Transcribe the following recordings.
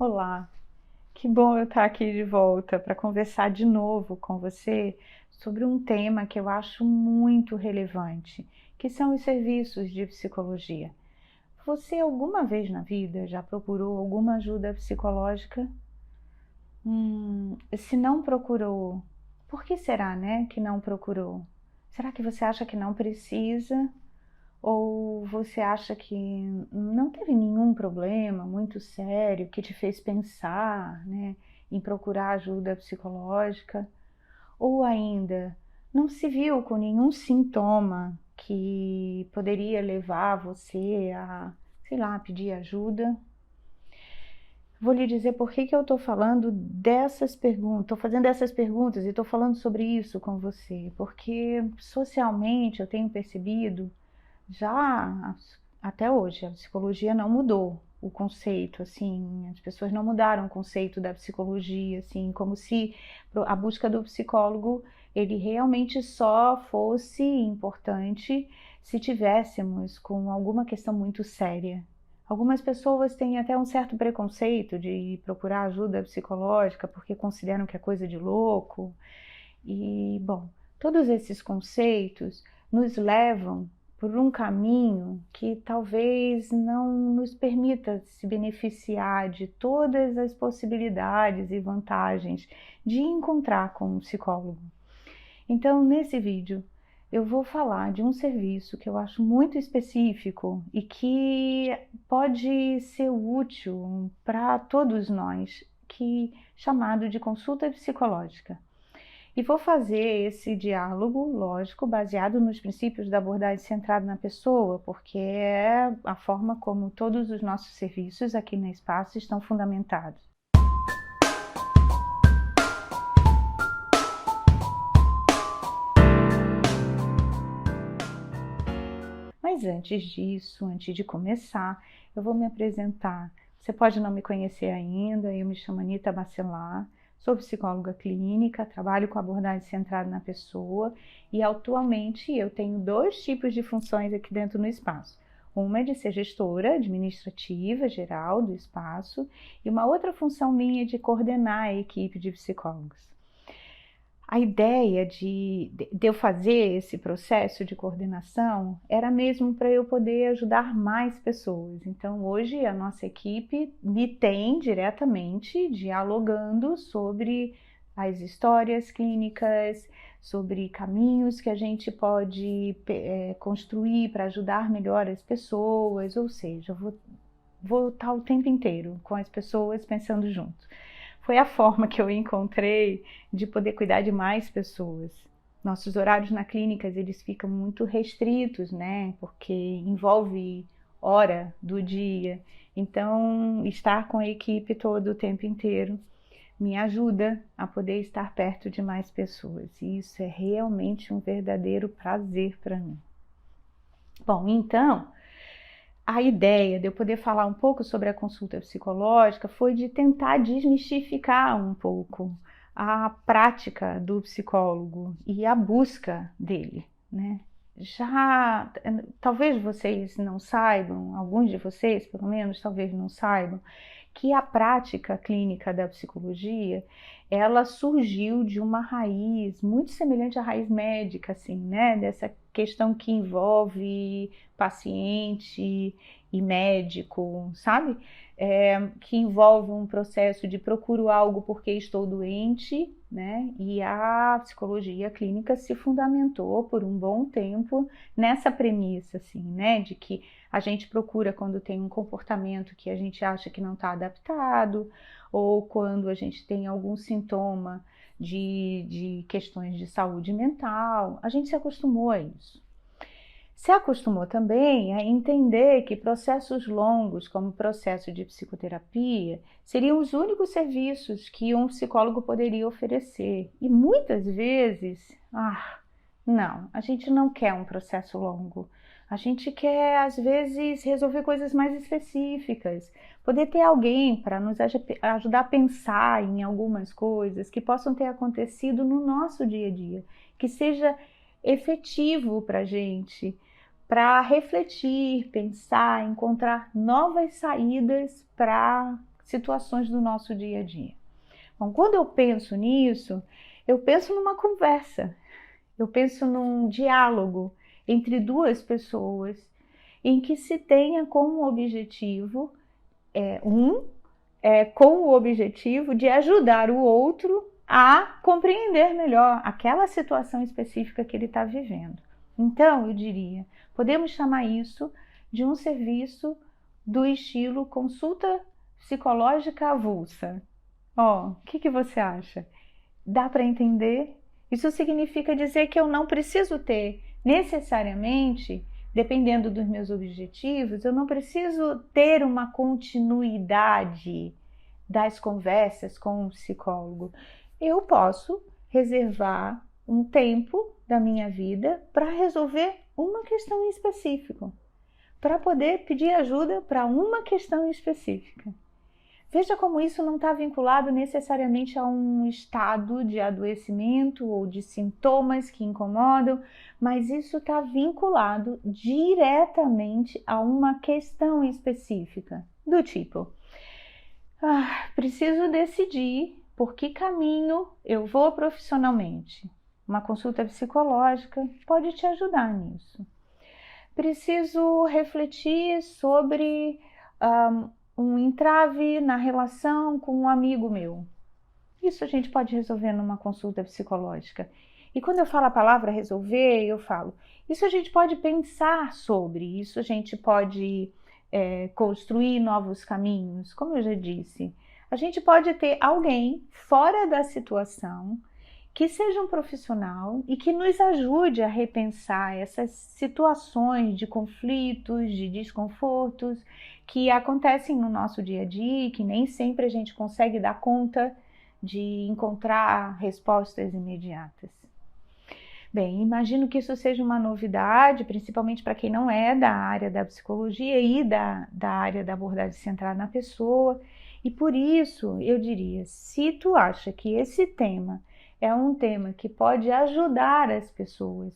Olá, que bom eu estar aqui de volta para conversar de novo com você sobre um tema que eu acho muito relevante, que são os serviços de psicologia. Você alguma vez na vida já procurou alguma ajuda psicológica? Se não procurou, por que será, né, que não procurou? Será que você acha que não precisa? Ou você acha que não teve nenhum problema muito sério que te fez pensar, né, em procurar ajuda psicológica? Ou ainda, não se viu com nenhum sintoma que poderia levar você a, sei lá, pedir ajuda? Vou lhe dizer por que eu estou falando dessas perguntas, estou fazendo essas perguntas e estou falando sobre isso com você, porque socialmente eu tenho percebido já até hoje, a psicologia não mudou o conceito, assim, as pessoas não mudaram o conceito da psicologia, assim, como se a busca do psicólogo, ele realmente só fosse importante se tivéssemos com alguma questão muito séria. Algumas pessoas têm até um certo preconceito de procurar ajuda psicológica porque consideram que é coisa de louco. E, bom, todos esses conceitos nos levam por um caminho que talvez não nos permita se beneficiar de todas as possibilidades e vantagens de encontrar com um psicólogo. Então, nesse vídeo, eu vou falar de um serviço que eu acho muito específico e que pode ser útil para todos nós, chamado de consulta psicológica. E vou fazer esse diálogo, lógico, baseado nos princípios da abordagem centrada na pessoa, porque é a forma como todos os nossos serviços aqui no espaço estão fundamentados. Mas antes disso, antes de começar, eu vou me apresentar. Você pode não me conhecer ainda, eu me chamo Anita Bacelar, sou psicóloga clínica, trabalho com abordagem centrada na pessoa e atualmente eu tenho dois tipos de funções aqui dentro no espaço. Uma é de ser gestora administrativa geral do espaço e uma outra função minha é de coordenar a equipe de psicólogos. A ideia de eu fazer esse processo de coordenação era mesmo para eu poder ajudar mais pessoas. Então, hoje a nossa equipe me tem diretamente dialogando sobre as histórias clínicas, sobre caminhos que a gente pode construir para ajudar melhor as pessoas, ou seja, vou estar o tempo inteiro com as pessoas pensando junto. Foi a forma que eu encontrei de poder cuidar de mais pessoas. Nossos horários na clínica, eles ficam muito restritos, né? Porque envolve hora do dia. Então, estar com a equipe todo o tempo inteiro me ajuda a poder estar perto de mais pessoas. E isso é realmente um verdadeiro prazer para mim. Bom, então, a ideia de eu poder falar um pouco sobre a consulta psicológica foi de tentar desmistificar um pouco a prática do psicólogo e a busca dele, né? Já, talvez vocês não saibam, alguns de vocês pelo menos talvez não saibam, que a prática clínica da psicologia, ela surgiu de uma raiz muito semelhante à raiz médica, assim, né? Dessa questão que envolve paciente e médico, sabe? Que envolve um processo de procuro algo porque estou doente, né? E a psicologia clínica se fundamentou por um bom tempo nessa premissa, assim, né? De que a gente procura quando tem um comportamento que a gente acha que não está adaptado, ou quando a gente tem algum sintoma de questões de saúde mental. A gente se acostumou a isso. Se acostumou também a entender que processos longos, como o processo de psicoterapia, seriam os únicos serviços que um psicólogo poderia oferecer. E muitas vezes, não, a gente não quer um processo longo. A gente quer, às vezes, resolver coisas mais específicas, poder ter alguém para nos ajudar a pensar em algumas coisas que possam ter acontecido no nosso dia a dia, que seja efetivo para a gente, para refletir, pensar, encontrar novas saídas para situações do nosso dia a dia. Bom, quando eu penso nisso, eu penso numa conversa, eu penso num diálogo entre duas pessoas em que se tenha como objetivo, com o objetivo de ajudar o outro a compreender melhor aquela situação específica que ele está vivendo. Então, eu diria, podemos chamar isso de um serviço do estilo consulta psicológica avulsa. O que você acha? Dá para entender? Isso significa dizer que eu não preciso ter necessariamente, dependendo dos meus objetivos, eu não preciso ter uma continuidade das conversas com o psicólogo. Eu posso reservar um tempo da minha vida para resolver uma questão em específico, para poder pedir ajuda para uma questão específica. Veja como isso não está vinculado necessariamente a um estado de adoecimento ou de sintomas que incomodam, mas isso está vinculado diretamente a uma questão específica, do tipo, preciso decidir por que caminho eu vou profissionalmente. Uma consulta psicológica pode te ajudar nisso. Preciso refletir sobre um entrave na relação com um amigo meu. Isso a gente pode resolver numa consulta psicológica. E quando eu falo a palavra resolver, eu falo, isso a gente pode pensar sobre, isso a gente pode construir novos caminhos, como eu já disse. A gente pode ter alguém fora da situação que seja um profissional e que nos ajude a repensar essas situações de conflitos, de desconfortos que acontecem no nosso dia a dia e que nem sempre a gente consegue dar conta de encontrar respostas imediatas. Bem, imagino que isso seja uma novidade, principalmente para quem não é da área da psicologia e da área da abordagem centrada na pessoa. E por isso, eu diria, se tu acha que esse tema é um tema que pode ajudar as pessoas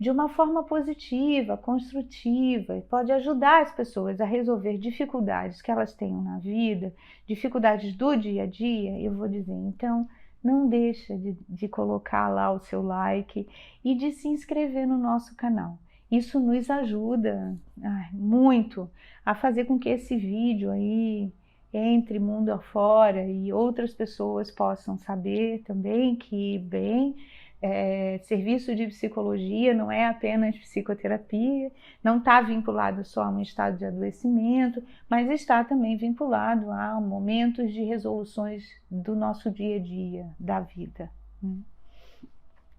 de uma forma positiva, construtiva, pode ajudar as pessoas a resolver dificuldades que elas tenham na vida, dificuldades do dia a dia, eu vou dizer, então, não deixa de colocar lá o seu like e de se inscrever no nosso canal. Isso nos ajuda muito a fazer com que esse vídeo aí entre mundo afora e outras pessoas possam saber também que, serviço de psicologia não é apenas psicoterapia, não está vinculado só a um estado de adoecimento, mas está também vinculado a momentos de resoluções do nosso dia a dia, da vida.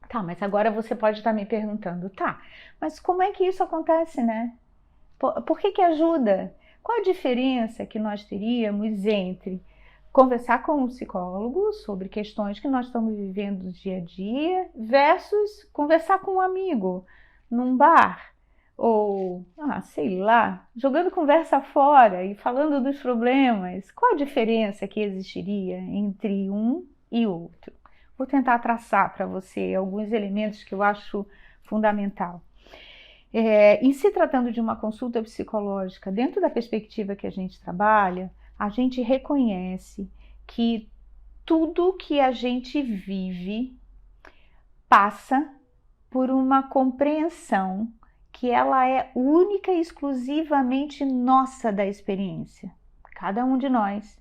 Tá, mas agora você pode estar me perguntando, mas como é que isso acontece, né? Por que ajuda? Qual a diferença que nós teríamos entre conversar com um psicólogo sobre questões que nós estamos vivendo no dia a dia versus conversar com um amigo num bar ou, sei lá, jogando conversa fora e falando dos problemas? Qual a diferença que existiria entre um e outro? Vou tentar traçar para você alguns elementos que eu acho fundamental. Em se tratando de uma consulta psicológica, dentro da perspectiva que a gente trabalha, a gente reconhece que tudo que a gente vive passa por uma compreensão que ela é única e exclusivamente nossa da experiência. Cada um de nós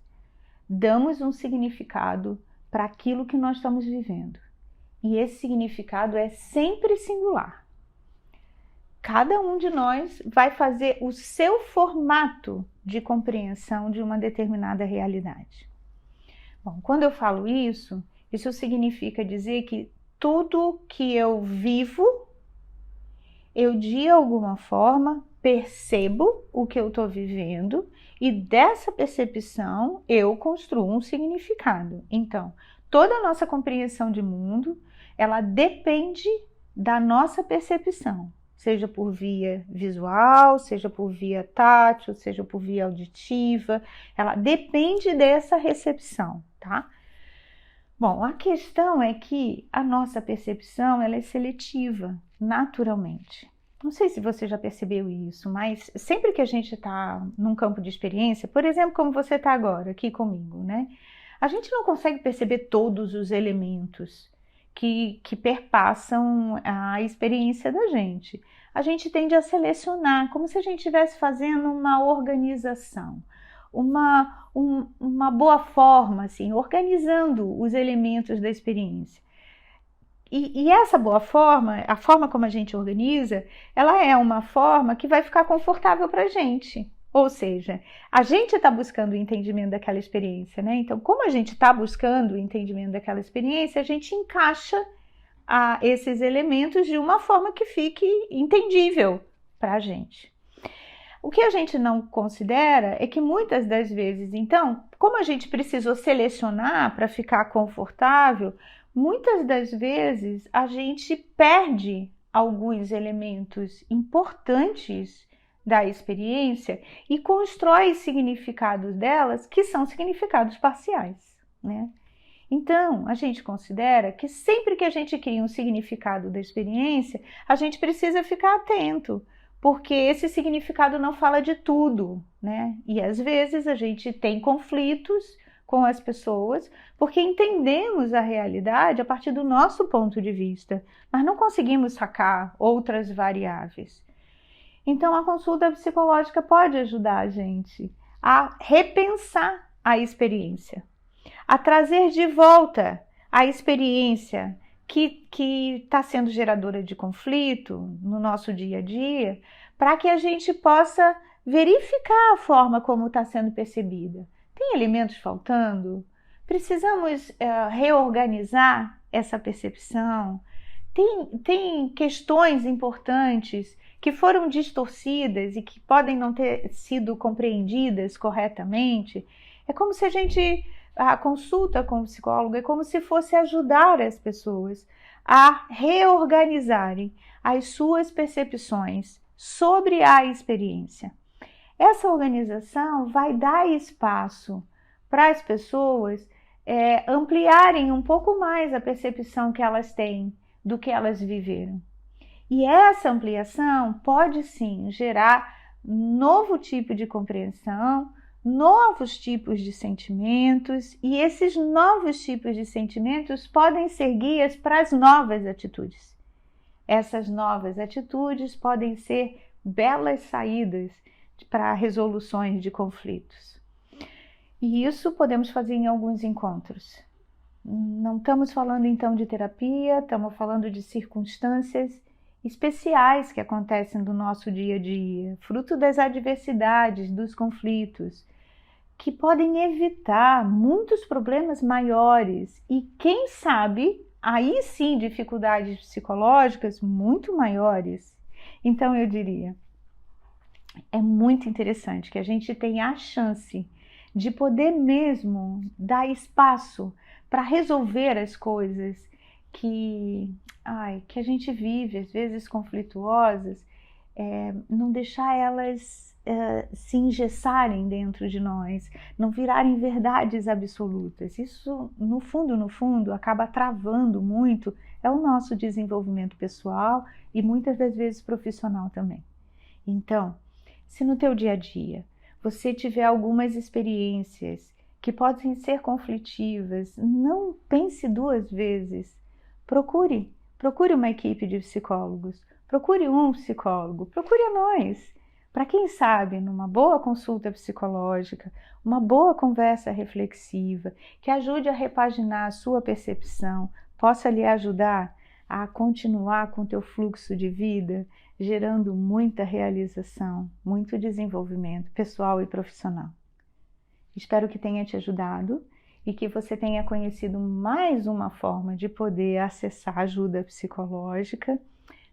damos um significado para aquilo que nós estamos vivendo. E esse significado é sempre singular. Cada um de nós vai fazer o seu formato de compreensão de uma determinada realidade. Bom, quando eu falo isso significa dizer que tudo que eu vivo, eu de alguma forma percebo o que eu estou vivendo e dessa percepção eu construo um significado. Então, toda a nossa compreensão de mundo, ela depende da nossa percepção. Seja por via visual, seja por via tátil, seja por via auditiva, ela depende dessa recepção, tá? Bom, a questão é que a nossa percepção ela é seletiva, naturalmente. Não sei se você já percebeu isso, mas sempre que a gente está num campo de experiência, por exemplo, como você está agora aqui comigo, né? A gente não consegue perceber todos os elementos que perpassam a experiência da gente. A gente tende a selecionar, como se a gente estivesse fazendo uma organização, uma boa forma, assim, organizando os elementos da experiência. E essa boa forma, a forma como a gente organiza, ela é uma forma que vai ficar confortável para a gente. Ou seja, a gente está buscando o entendimento daquela experiência, né? Então, como a gente está buscando o entendimento daquela experiência, a gente encaixa esses elementos de uma forma que fique entendível para a gente. O que a gente não considera é que muitas das vezes, então, como a gente precisou selecionar para ficar confortável, muitas das vezes a gente perde alguns elementos importantes da experiência e constrói significados delas que são significados parciais, né? Então, a gente considera que sempre que a gente cria um significado da experiência, a gente precisa ficar atento, porque esse significado não fala de tudo, né? E às vezes a gente tem conflitos com as pessoas, porque entendemos a realidade a partir do nosso ponto de vista, mas não conseguimos sacar outras variáveis. Então, a consulta psicológica pode ajudar a gente a repensar a experiência, a trazer de volta a experiência que está sendo geradora de conflito no nosso dia a dia, para que a gente possa verificar a forma como está sendo percebida. Tem elementos faltando? Precisamos reorganizar essa percepção? Tem questões importantes que foram distorcidas e que podem não ter sido compreendidas corretamente? É como se a consulta com o psicólogo é como se fosse ajudar as pessoas a reorganizarem as suas percepções sobre a experiência. Essa organização vai dar espaço para as pessoas ampliarem um pouco mais a percepção que elas têm do que elas viveram. E essa ampliação pode sim gerar novo tipo de compreensão, novos tipos de sentimentos, e esses novos tipos de sentimentos podem ser guias para as novas atitudes. Essas novas atitudes podem ser belas saídas para resoluções de conflitos. E isso podemos fazer em alguns encontros. Não estamos falando então de terapia, estamos falando de circunstâncias especiais que acontecem no nosso dia a dia, fruto das adversidades, dos conflitos, que podem evitar muitos problemas maiores e, quem sabe, aí sim dificuldades psicológicas muito maiores. Então eu diria, é muito interessante que a gente tenha a chance de poder mesmo dar espaço para resolver as coisas que a gente vive, às vezes conflituosas, não deixar elas se engessarem dentro de nós, não virarem verdades absolutas. Isso, no fundo, acaba travando muito o nosso desenvolvimento pessoal e muitas das vezes profissional também. Então, se no teu dia a dia você tiver algumas experiências que podem ser conflitivas, não pense duas vezes. Procure uma equipe de psicólogos, procure um psicólogo, procure a nós. Para quem sabe, numa boa consulta psicológica, uma boa conversa reflexiva, que ajude a repaginar a sua percepção, possa lhe ajudar a continuar com o teu fluxo de vida, gerando muita realização, muito desenvolvimento pessoal e profissional. Espero que tenha te ajudado e que você tenha conhecido mais uma forma de poder acessar ajuda psicológica.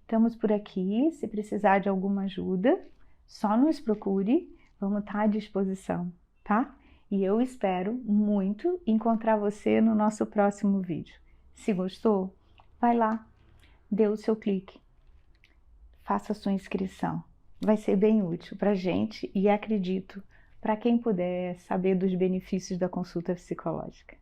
Estamos por aqui, se precisar de alguma ajuda, só nos procure, vamos estar à disposição, tá? E eu espero muito encontrar você no nosso próximo vídeo. Se gostou, vai lá, dê o seu clique, faça a sua inscrição. Vai ser bem útil para a gente e acredito, para quem puder saber dos benefícios da consulta psicológica.